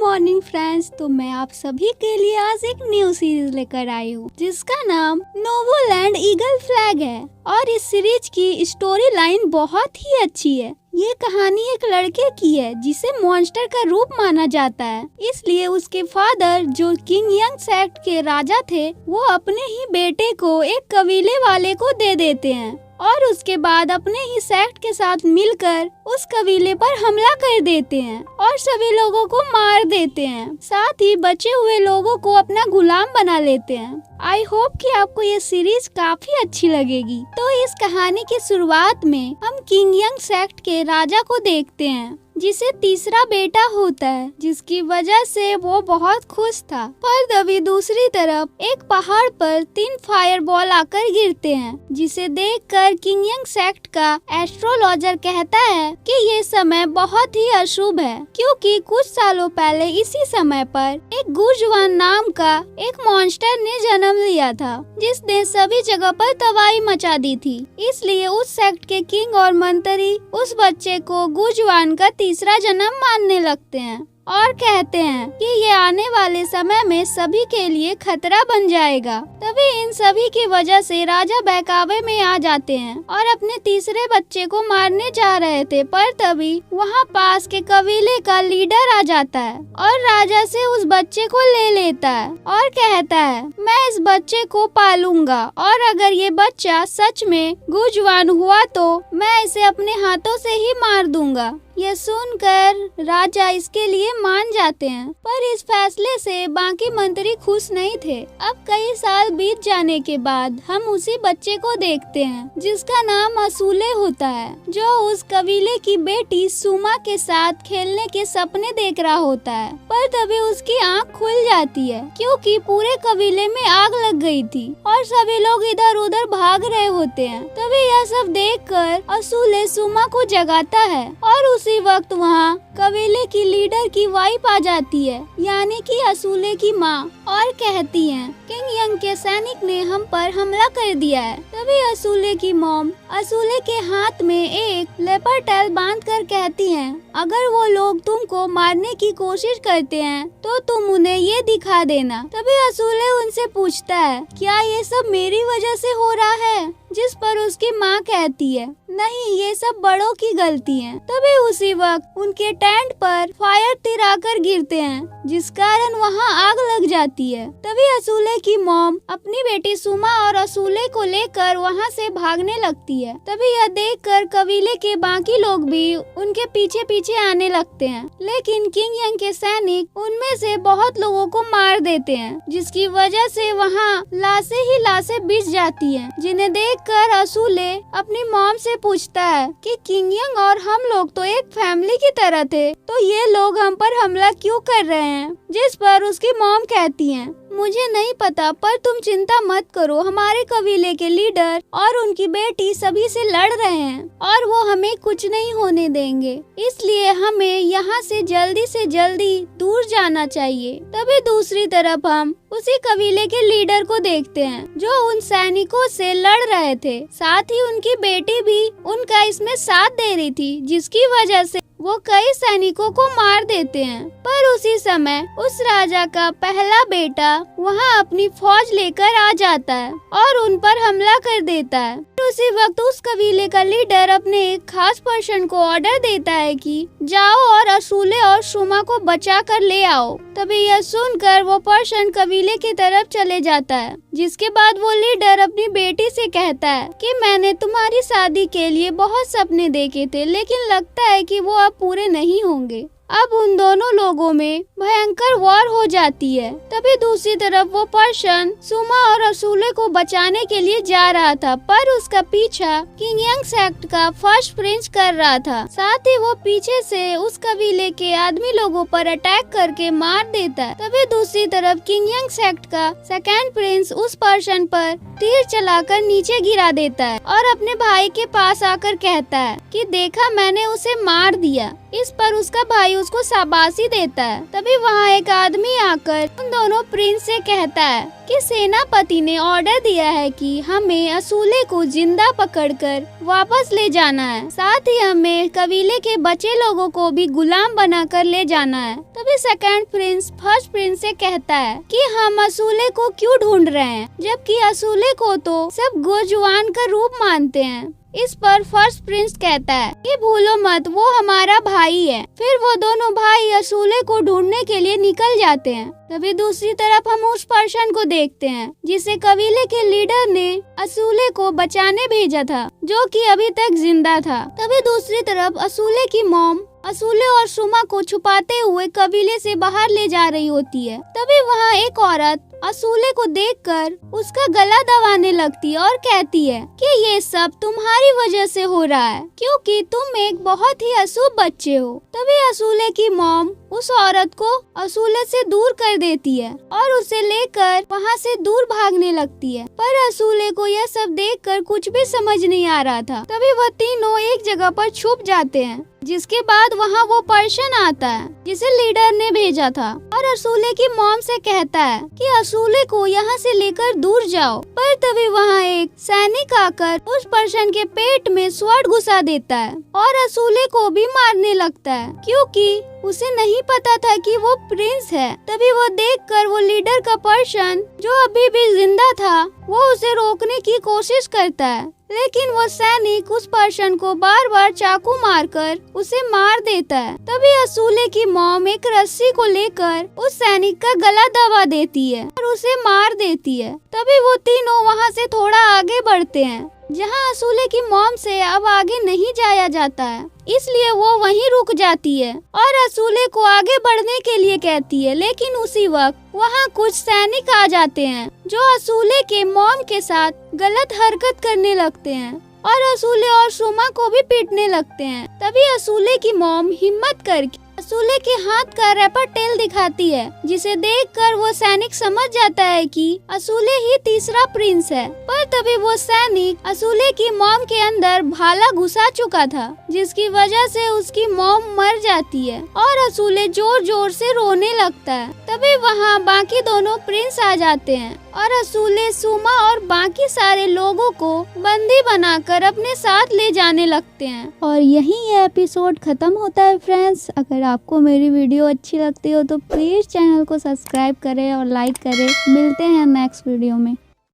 Morning friends, तो मैं आप सभी के लिए आज एक न्यू सीरीज लेकर आई हूँ जिसका नाम नोवोलैंड ईगल फ्लैग है। और इस सीरीज की स्टोरी लाइन बहुत ही अच्छी है। ये कहानी एक लड़के की है जिसे मॉन्स्टर का रूप माना जाता है, इसलिए उसके फादर जो किंग यंग सेक्ट के राजा थे वो अपने ही बेटे को एक कबीले वाले को दे देते हैं और उसके बाद अपने ही सेक्ट के साथ मिलकर उस कबीले पर हमला कर देते हैं और सभी लोगों को मार देते हैं, साथ ही बचे हुए लोगों को अपना गुलाम बना लेते हैं। आई होप कि आपको ये सीरीज काफी अच्छी लगेगी। तो इस कहानी की शुरुआत में हम किंग यंग सेक्ट के राजा को देखते हैं जिसे तीसरा बेटा होता है, जिसकी वजह से वो बहुत खुश था। पर तभी दूसरी तरफ एक पहाड़ पर 3 फायरबॉल आकर गिरते हैं, जिसे देखकर किंग यंग सेक्ट का एस्ट्रोलॉजर कहता है कि ये समय बहुत ही अशुभ है, क्योंकि कुछ सालों पहले इसी समय पर एक गुजवान नाम का एक मॉन्स्टर ने जन्म लिया था, जिसने सभी जगह पर तबाही मचा दी थी। इसलिए उस सेक्ट के किंग और मंत्री उस बच्चे को गुजवान का तीसरा जन्म मानने लगते हैं और कहते हैं कि ये आने वाले समय में सभी के लिए खतरा बन जाएगा। तभी इन सभी की वजह से राजा बहकावे में आ जाते हैं और अपने तीसरे बच्चे को मारने जा रहे थे, पर तभी वहाँ पास के कबीले का लीडर आ जाता है और राजा से उस बच्चे को ले लेता है और कहता है मैं इस बच्चे को पालूंगा और अगर ये बच्चा सच में गुजवान हुआ तो मैं इसे अपने हाथों से ही मार दूंगा। यह सुनकर राजा इसके लिए मान जाते हैं, पर इस फैसले से बाकी मंत्री खुश नहीं थे। अब कई साल बीत जाने के बाद हम उसी बच्चे को देखते हैं जिसका नाम असूले होता है, जो उस कबीले की बेटी सुमा के साथ खेलने के सपने देख रहा होता है। पर तभी उसकी आंख खुल जाती है क्योंकि पूरे कबीले में आग लग गई थी और सभी लोग इधर उधर भाग रहे होते हैं। तभी यह सब देखकर असूले सुमा को जगाता है और उसी वक्त वहाँ कबीले की लीडर की वाइफ आ जाती है, यानी कि असूले की माँ, और कहती है किंग यंग के सैनिक ने हम पर हमला कर दिया है। तभी असूले की मॉम असूले के हाथ में एक लेपर टेल बांध कर कहती है अगर वो लोग तुमको मारने की कोशिश करते हैं तो तुम उन्हें ये दिखा देना। तभी असूले उनसे पूछता है क्या ये सब मेरी वजह से हो रहा है, जिस पर उसकी माँ कहती है नहीं, ये सब बड़ों की गलती है। तभी उसी वक्त उनके टेंट पर फायर तीर आकर गिरते हैं, जिस कारण वहाँ आग लग जाती है। तभी असूले की मॉम अपनी बेटी सुमा और असूले को लेकर वहाँ से भागने लगती है। तभी यह देखकर कबीले के बाकी लोग भी उनके पीछे पीछे आने लगते हैं, लेकिन किंग यंग के सैनिक उनमें से बहुत लोगों को मार देते हैं, जिसकी वजह से वहाँ लाशें ही लाशें बिछ जाती हैं, जिन्हें देखकर असूले अपनी मॉम से पूछता है कि किंग यंग और हम लोग तो एक फैमिली की तरह थे, तो ये लोग हम पर हमला क्यों कर रहे हैं। जिस पर उसकी मॉम कहती है मुझे नहीं पता, पर तुम चिंता मत करो, हमारे कबीले के लीडर और उनकी बेटी सभी से लड़ रहे हैं और वो हमें कुछ नहीं होने देंगे, इसलिए हमें यहाँ से जल्दी दूर जाना चाहिए। तभी दूसरी तरफ हम उसी कबीले के लीडर को देखते हैं जो उन सैनिकों से लड़ रहे थे, साथ ही उनकी बेटी भी उनका इसमें साथ दे रही थी, जिसकी वजह से वो कई सैनिकों को मार देते हैं। पर उसी समय उस राजा का पहला बेटा वहाँ अपनी फौज लेकर आ जाता है और उन पर हमला कर देता है। उसी वक्त उस कबीले का लीडर अपने एक खास पर्सन को ऑर्डर देता है कि जाओ और असूले और सुमा को बचा कर ले आओ। तभी यह सुनकर वो पर्सन कबीले की तरफ चले जाता है, जिसके बाद वो लीडर अपनी बेटी से कहता है कि मैंने तुम्हारी शादी के लिए बहुत सपने देखे थे, लेकिन लगता है कि वो अब पूरे नहीं होंगे। अब उन दोनों लोगों में भयंकर वॉर हो जाती है। तभी दूसरी तरफ वो पर्सन सुमा और असूले को बचाने के लिए जा रहा था, पर उसका पीछा किंग यंग सेक्ट का फर्स्ट प्रिंस कर रहा था। साथ ही वो पीछे से उस कबीले के आदमी लोगों पर अटैक करके मार देता है। तभी दूसरी तरफ किंग यंग सेक्ट का सेकंड प्रिंस उस पर्सन पर तीर चलाकर नीचे गिरा देता है और अपने भाई के पास आकर कहता है कि देखा मैंने उसे मार दिया। इस पर उसका भाई उसको शाबाशी देता है। तभी वहाँ एक आदमी आकर उन दोनों प्रिंस से कहता है कि सेनापति ने ऑर्डर दिया है कि हमें असूले को जिंदा पकड़कर वापस ले जाना है, साथ ही हमें कबीले के बचे लोगों को भी गुलाम बनाकर ले जाना है। तभी सेकंड प्रिंस फर्स्ट प्रिंस से कहता है कि हम असूले को क्यों ढूंढ रहे हैं, जबकि असूले को तो सब गोजुआन का रूप मानते हैं। इस पर फर्स्ट प्रिंस कहता है कि भूलो मत, वो हमारा भाई है। फिर वो दोनों भाई असूले को ढूंढने के लिए निकल जाते हैं। तभी दूसरी तरफ हम उस पर्सन को देखते हैं जिसे कबीले के लीडर ने असूले को बचाने भेजा था, जो कि अभी तक जिंदा था। तभी दूसरी तरफ असूले की मॉम असूले और सुमा को छुपाते हुए कबीले से बाहर ले जा रही होती है। तभी वहाँ एक औरत असूले को देखकर उसका गला दबाने लगती है और कहती है कि ये सब तुम्हारी वजह से हो रहा है, क्योंकि तुम एक बहुत ही अशुभ बच्चे हो। तभी असूले की मॉम उस औरत को असूले से दूर कर देती है और उसे लेकर वहाँ से दूर भागने लगती है। पर असूले को यह सब देखकर कुछ भी समझ नहीं आ रहा था। तभी वह तीनों एक जगह पर छुप जाते हैं, जिसके बाद वहाँ वो पर्सन आता है जिसे लीडर ने भेजा था और असूले की मॉम से कहता है कि असूले को यहाँ से लेकर दूर जाओ। पर तभी वहाँ एक सैनिक आकर उस पर्सन के पेट में स्वॉर्ड घुसा देता है और असूले को भी मारने लगता है, क्योंकि उसे नहीं पता था कि वो प्रिंस है। तभी वो देखकर वो लीडर का पर्सन जो अभी भी जिंदा था, वो उसे रोकने की कोशिश करता है, लेकिन वो सैनिक उस पर्सन को बार बार चाकू मारकर उसे मार देता है। तभी असूले की मॉम एक रस्सी को लेकर उस सैनिक का गला दबा देती है और उसे मार देती है। तभी वो तीनों वहाँ से थोड़ा आगे बढ़ते हैं, जहाँ असूले की मॉम से अब आगे नहीं जाया जाता है, इसलिए वो वहीं रुक जाती है और असूले को आगे बढ़ने के लिए कहती है। लेकिन उसी वक्त वहाँ कुछ सैनिक आ जाते हैं जो असूले के मॉम के साथ गलत हरकत करने लगते हैं और असूले और सुमा को भी पीटने लगते हैं। तभी असूले की मॉम हिम्मत करके असूले के हाथ का रैपर टेल दिखाती है, जिसे देखकर वो सैनिक समझ जाता है कि असूले ही तीसरा प्रिंस है। पर तभी वो सैनिक असूले की मॉम के अंदर भाला घुसा चुका था, जिसकी वजह से उसकी मॉम मर जाती है और असूले जोर जोर से रोने लगता है। तभी वहाँ बाकी दोनों प्रिंस आ जाते हैं और असूले, सुमा और बाकी सारे लोगों को बंदी बनाकर अपने साथ ले जाने लगते हैं। और यहीं ये एपिसोड खत्म होता है फ्रेंड्स। अगर आपको मेरी वीडियो अच्छी लगती हो तो प्लीज चैनल को सब्सक्राइब करें और लाइक करें। मिलते हैं नेक्स्ट वीडियो में।